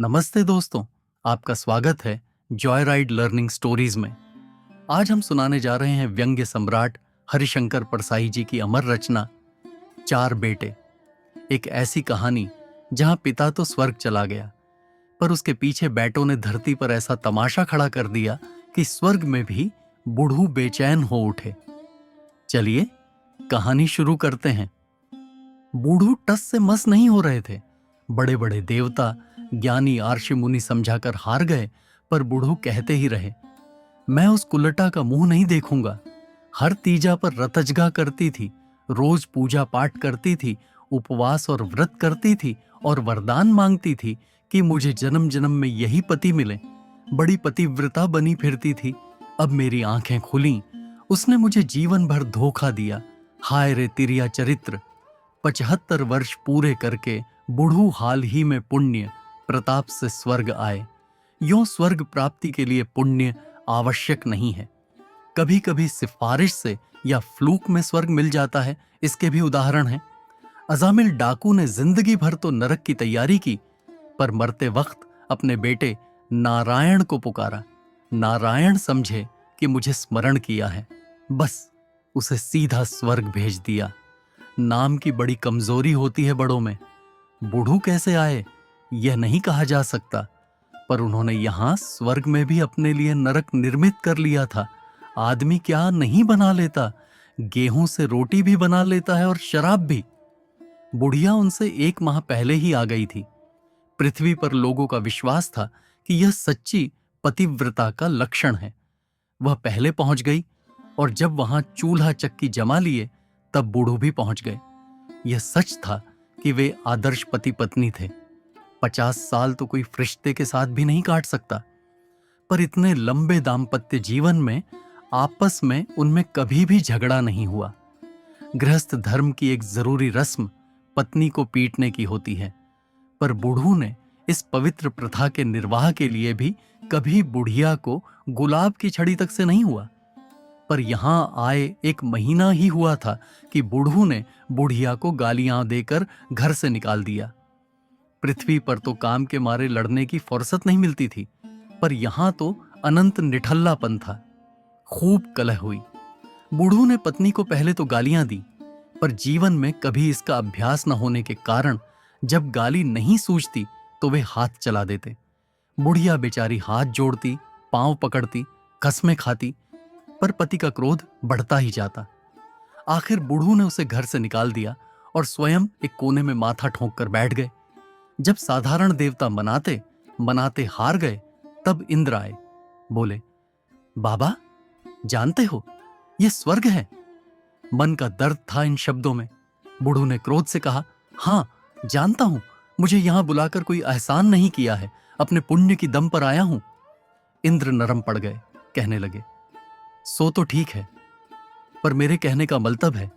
नमस्ते दोस्तों, आपका स्वागत है जॉय राइड लर्निंग स्टोरीज में। आज हम सुनाने जा रहे हैं व्यंग्य सम्राट हरिशंकर परसाई जी की अमर रचना चार बेटे। एक ऐसी कहानी जहां पिता तो स्वर्ग चला गया, पर उसके पीछे बेटों ने धरती पर ऐसा तमाशा खड़ा कर दिया कि स्वर्ग में भी बूढ़ू बेचैन हो उठे। चलिए कहानी शुरू करते हैं। बूढ़ू टस से मस नहीं हो रहे थे। बड़े बड़े देवता, ज्ञानी, आर्षि मुनि समझाकर हार गए, पर बूढ़ू कहते ही रहे, मैं उस कुल्लटा का मुंह नहीं देखूंगा। हर तीजा पर रतजगा करती थी, रोज पूजा पाठ करती थी, उपवास और व्रत करती थी और वरदान मांगती थी कि मुझे जन्म जन्म में यही पति मिले। बड़ी पतिव्रता बनी फिरती थी। अब मेरी आंखें खुली, उसने मुझे जीवन भर धोखा दिया। हाय रे तिरिया चरित्र। 75 वर्ष पूरे करके बूढ़ू हाल ही में पुण्य प्रताप से स्वर्ग आए। यों स्वर्ग प्राप्ति के लिए पुण्य आवश्यक नहीं है। कभी कभी सिफारिश से या फ्लूक में स्वर्ग मिल जाता है, इसके भी उदाहरण हैं। अजामिल डाकू ने जिंदगी भर तो नरक की तैयारी की, पर मरते वक्त अपने बेटे नारायण को पुकारा। नारायण समझे कि मुझे स्मरण किया है, बस उसे सीधा स्वर्ग भेज दिया। नाम की बड़ी कमजोरी होती है बड़ों में। बूढ़ू कैसे आए यह नहीं कहा जा सकता, पर उन्होंने यहां स्वर्ग में भी अपने लिए नरक निर्मित कर लिया था। आदमी क्या नहीं बना लेता, गेहूं से रोटी भी बना लेता है और शराब भी। बुढ़िया उनसे 1 माह पहले ही आ गई थी। पृथ्वी पर लोगों का विश्वास था कि यह सच्ची पतिव्रता का लक्षण है। वह पहले पहुंच गई, और जब वहां चूल्हा चक्की जमा लिए तब बूढ़ू भी पहुंच गए। यह सच था कि वे आदर्श पति पत्नी थे। 50 साल तो कोई फरिश्ते के साथ भी नहीं काट सकता, पर इतने लंबे दाम्पत्य जीवन में आपस में उनमें कभी भी झगड़ा नहीं हुआ। गृहस्थ धर्म की एक जरूरी रस्म पत्नी को पीटने की होती है, पर बूढ़ू ने इस पवित्र प्रथा के निर्वाह के लिए भी कभी बुढ़िया को गुलाब की छड़ी तक से नहीं हुआ। पर यहां आए 1 महीना ही हुआ था कि बूढ़ू ने बुढ़िया को गालियां देकर घर से निकाल दिया। पृथ्वी पर तो काम के मारे लड़ने की फुर्सत नहीं मिलती थी, पर यहां तो अनंत निठल्लापन था। खूब कलह हुई। बूढ़ू ने पत्नी को पहले तो गालियां दी, पर जीवन में कभी इसका अभ्यास न होने के कारण जब गाली नहीं सूझती तो वे हाथ चला देते। बुढ़िया बेचारी हाथ जोड़ती, पांव पकड़ती, कसमें खाती, पर पति का क्रोध बढ़ता ही जाता। आखिर बूढ़ू ने उसे घर से निकाल दिया और स्वयं एक कोने में माथा ठोंक कर बैठ गए। जब साधारण देवता मनाते मनाते हार गए, तब इंद्र आए। बोले, बाबा जानते हो यह स्वर्ग है। मन का दर्द था इन शब्दों में। बूढ़ू ने क्रोध से कहा, हां जानता हूं, मुझे यहां बुलाकर कोई एहसान नहीं किया है, अपने पुण्य की दम पर आया हूं। इंद्र नरम पड़ गए, कहने लगे, सो तो ठीक है, पर मेरे कहने का मतलब है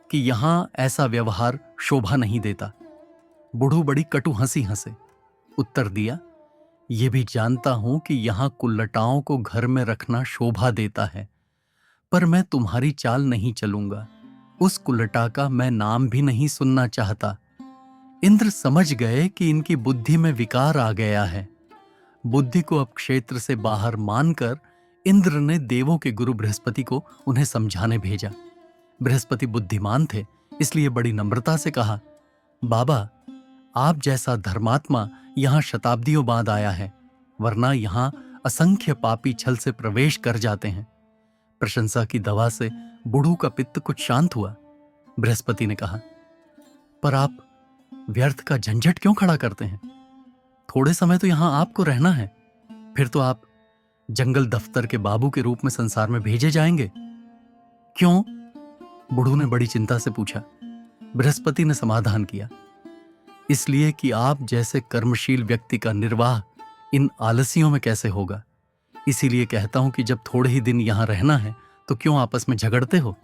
कि यहां ऐसा व्यवहार शोभा नहीं देता। बूढ़ू बड़ी कटु हंसी हंसे। उत्तर दिया, यह भी जानता हूं कि यहां कुल्लटाओं को घर में रखना शोभा देता है, पर मैं तुम्हारी चाल नहीं चलूंगा। उस कुल्लटा का मैं नाम भी नहीं सुनना चाहता। इंद्र समझ गए कि इनकी बुद्धि में विकार आ गया है। बुद्धि को अब क्षेत्र से बाहर मानकर इंद्र ने देवों के गुरु बृहस्पति को उन्हें समझाने भेजा। बृहस्पति बुद्धिमान थे, इसलिए बड़ी नम्रता से कहा, बाबा आप जैसा धर्मात्मा यहां शताब्दियों बाद आया है, वरना यहां असंख्य पापी छल से प्रवेश कर जाते हैं। प्रशंसा की दवा से बूढ़ू का पित्त कुछ शांत हुआ। बृहस्पति ने कहा, पर आप व्यर्थ का झंझट क्यों खड़ा करते हैं? थोड़े समय तो यहां आपको रहना है, फिर तो आप जंगल दफ्तर के बाबू के रूप में संसार में भेजे जाएंगे। क्यों? बूढ़ू ने बड़ी चिंता से पूछा। बृहस्पति ने समाधान किया, इसलिए कि आप जैसे कर्मशील व्यक्ति का निर्वाह इन आलसियों में कैसे होगा। इसीलिए कहता हूं कि जब थोड़े ही दिन यहां रहना है तो क्यों आपस में झगड़ते हो,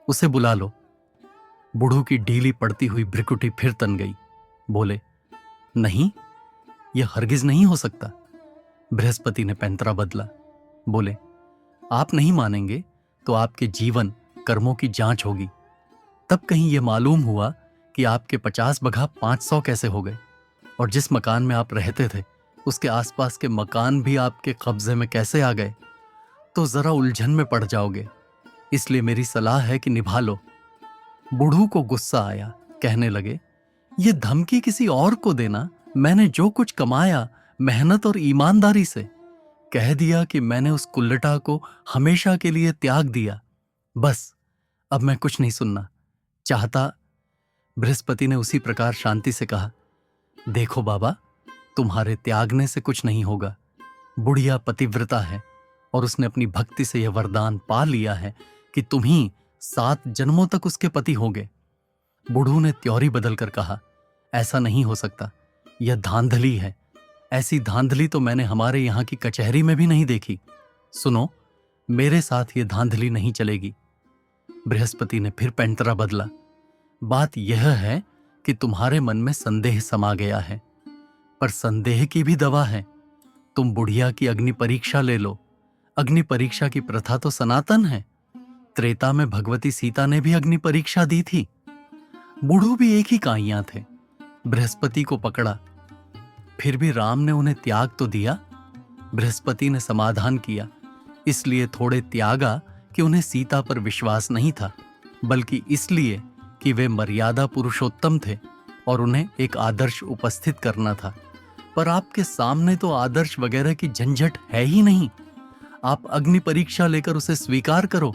उसे बुला लो। बूढ़ू की ढीली पड़ती हुई भ्रिकुटी फिर तन गई। बोले, नहीं, यह हरगिज नहीं हो सकता। बृहस्पति ने पैंतरा बदला। बोले, आप नहीं मानेंगे तो आपके जीवन कर्मों की जांच होगी, तब कहीं यह मालूम हुआ कि आपके 50 बघा 500 कैसे हो गए, और जिस मकान में आप रहते थे उसके आसपास के मकान भी आपके कब्जे में कैसे आ गए, तो जरा उलझन में पड़ जाओगे। इसलिए मेरी सलाह है कि निभा लो। बूढ़ू को गुस्सा आया, कहने लगे, ये धमकी किसी और को देना। मैंने जो कुछ कमाया मेहनत और ईमानदारी से, कह दिया कि मैंने उस कुल्लटा को हमेशा के लिए त्याग दिया। बस अब मैं कुछ नहीं सुनना चाहता। बृहस्पति ने उसी प्रकार शांति से कहा, देखो बाबा, तुम्हारे त्यागने से कुछ नहीं होगा। बुढ़िया पतिव्रता है और उसने अपनी भक्ति से यह वरदान पा लिया है कि तुम ही 7 जन्मों तक उसके पति होगे। बूढ़ू ने त्योरी बदलकर कहा, ऐसा नहीं हो सकता, यह धांधली है। ऐसी धांधली तो मैंने हमारे यहाँ की कचहरी में भी नहीं देखी। सुनो, मेरे साथ यह धांधली नहीं चलेगी। बृहस्पति ने फिर पैंतरा बदला, बात यह है कि तुम्हारे मन में संदेह समा गया है, पर संदेह की भी दवा है। तुम बुढ़िया की अग्नि परीक्षा ले लो। अग्नि परीक्षा की प्रथा तो सनातन है। त्रेता में भगवती सीता ने भी अग्नि परीक्षा दी थी। बूढ़ू भी एक ही काइयां थे। बृहस्पति को पकड़ा, फिर भी राम ने उन्हें त्याग तो दिया। बृहस्पति ने समाधान किया, इसलिए थोड़े त्यागा कि उन्हें सीता पर विश्वास नहीं था, बल्कि इसलिए कि वे मर्यादा पुरुषोत्तम थे और उन्हें एक आदर्श उपस्थित करना था। पर आपके सामने तो आदर्श वगैरह की झंझट है ही नहीं। आप अग्नि परीक्षा लेकर उसे स्वीकार करो।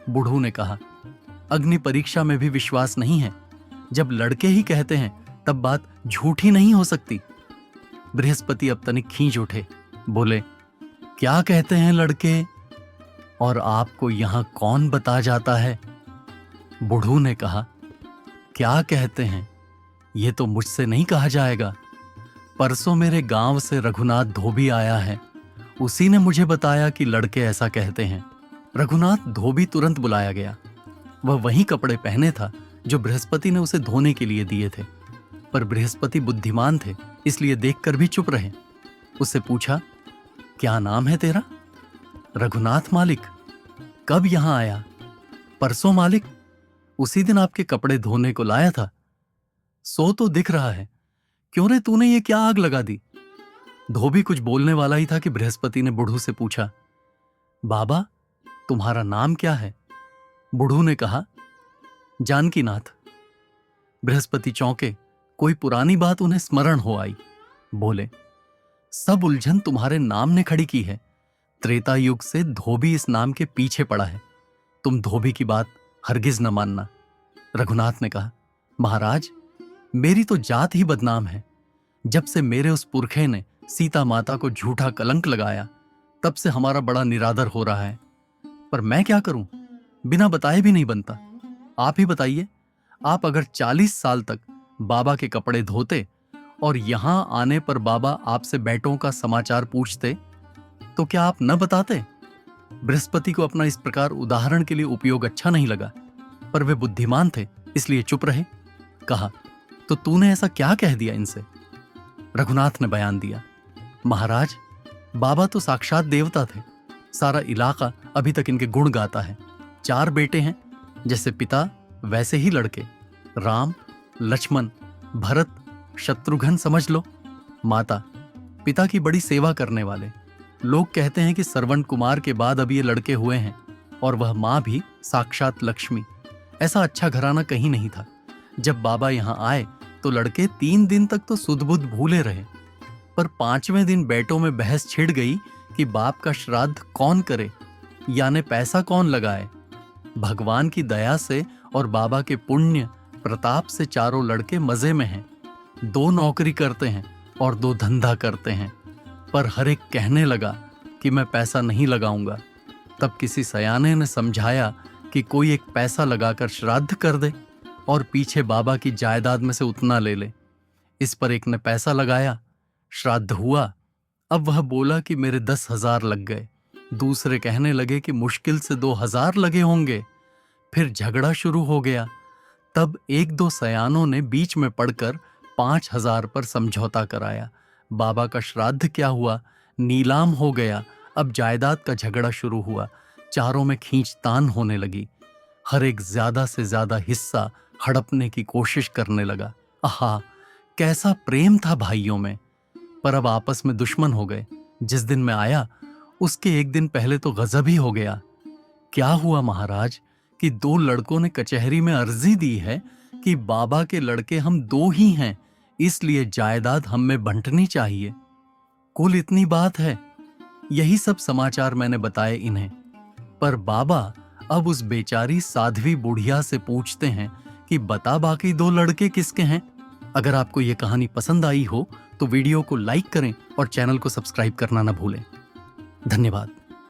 बूढ़ू ने कहा, अग्नि परीक्षा में भी विश्वास नहीं है। जब लड़के ही कहते हैं तब बात झूठी नहीं हो सकती। बृहस्पति अब तनिक खींच उठे, बोले, क्या कहते हैं लड़के, और आपको यहां कौन बता जाता है? बूढ़ू ने कहा, क्या कहते हैं ये तो मुझसे नहीं कहा जाएगा। परसों मेरे गांव से रघुनाथ धोबी आया है, उसी ने मुझे बताया कि लड़के ऐसा कहते हैं। रघुनाथ धोबी तुरंत बुलाया गया। वह वही कपड़े पहने था जो बृहस्पति ने उसे धोने के लिए दिए थे, पर बृहस्पति बुद्धिमान थे, इसलिए देखकर भी चुप रहे। उससे पूछा, क्या नाम है तेरा? रघुनाथ मालिक। कब यहां आया? परसों मालिक, उसी दिन आपके कपड़े धोने को लाया था। सो तो दिख रहा है, क्यों रे तूने ये क्या आग लगा दी? धोबी कुछ बोलने वाला ही था कि बृहस्पति ने बूढ़ू से पूछा, बाबा तुम्हारा नाम क्या है? बूढ़ू ने कहा, जानकीनाथ। बृहस्पति चौंके, कोई पुरानी बात उन्हें स्मरण हो आई। बोले, सब उलझन तुम्हारे नाम ने खड़ी की है। त्रेता युग से धोबी इस नाम के पीछे पड़ा है। तुम धोबी की बात हरगिज न मानना। रघुनाथ ने कहा, महाराज मेरी तो जात ही बदनाम है। जब से मेरे उस पुरखे ने सीता माता को झूठा कलंक लगाया, तब से हमारा बड़ा निरादर हो रहा है। पर मैं क्या करूं, बिना बताए भी नहीं बनता। आप ही बताइए, आप अगर 40 साल तक बाबा के कपड़े धोते और यहां आने पर बाबा आपसे बेटों का समाचार पूछते, तो क्या आप न बताते? बृहस्पति को अपना इस प्रकार उदाहरण के लिए उपयोग अच्छा नहीं लगा, पर वे बुद्धिमान थे, इसलिए चुप रहे। कहा, तो तूने ऐसा क्या कह दिया इनसे? रघुनाथ ने बयान दिया, महाराज बाबा तो साक्षात देवता थे। सारा इलाका अभी तक इनके गुण गाता है। 4 बेटे हैं, जैसे पिता वैसे ही लड़के, राम, लक्ष्मण, भरत, शत्रुघ्न समझ लो। माता, पिता की बड़ी सेवा करने वाले। लोग कहते हैं कि श्रवण कुमार के बाद अब ये लड़के हुए हैं, और वह मां भी साक्षात लक्ष्मी। ऐसा अच्छा घराना कहीं नहीं था। जब बाबा यहां आए तो लड़के 3 दिन तक तो सुध-बुध भूले रहे, पर 5वें दिन बेटों में बहस छिड़ गई कि बाप का श्राद्ध कौन करे, यानी पैसा कौन लगाए। भगवान की दया से और बाबा के पुण्य प्रताप से चारों लड़के मजे में हैं। 2 नौकरी करते हैं और 2 धंधा करते हैं, पर हर एक कहने लगा कि मैं पैसा नहीं लगाऊंगा। तब किसी सयाने ने समझाया कि कोई एक पैसा लगाकर श्राद्ध कर दे और पीछे बाबा की जायदाद में से उतना ले ले। इस पर एक ने पैसा लगाया, श्राद्ध हुआ। अब वह बोला कि मेरे 10,000 लग गए। दूसरे कहने लगे कि मुश्किल से 2,000 लगे होंगे। फिर झगड़ा शुरू हो गया। तब 1-2 सयानों ने बीच में पड़कर 5,000 पर समझौता कराया। बाबा का श्राद्ध क्या हुआ, नीलाम हो गया। अब जायदाद का झगड़ा शुरू हुआ। चारों में खींचतान होने लगी। हर एक ज्यादा से ज्यादा हिस्सा हड़पने की कोशिश करने लगा। आहा, कैसा प्रेम था भाइयों में। पर अब आपस में दुश्मन हो गए। जिस दिन मैं आया उसके एक दिन पहले तो गजब ही हो गया। क्या हुआ महाराज कि 2 लड़कों ने कचहरी में अर्जी दी है कि बाबा के लड़के हम 2 ही हैं, इसलिए जायदाद हम में बंटनी चाहिए। कुल इतनी बात है। यही सब समाचार मैंने बताए इन्हें। पर बाबा अब उस बेचारी साध्वी बुढ़िया से पूछते हैं कि बता बाकी 2 लड़के किसके हैं। अगर आपको ये कहानी पसंद आई हो तो वीडियो को लाइक करें और चैनल को सब्सक्राइब करना ना भूलें। धन्यवाद।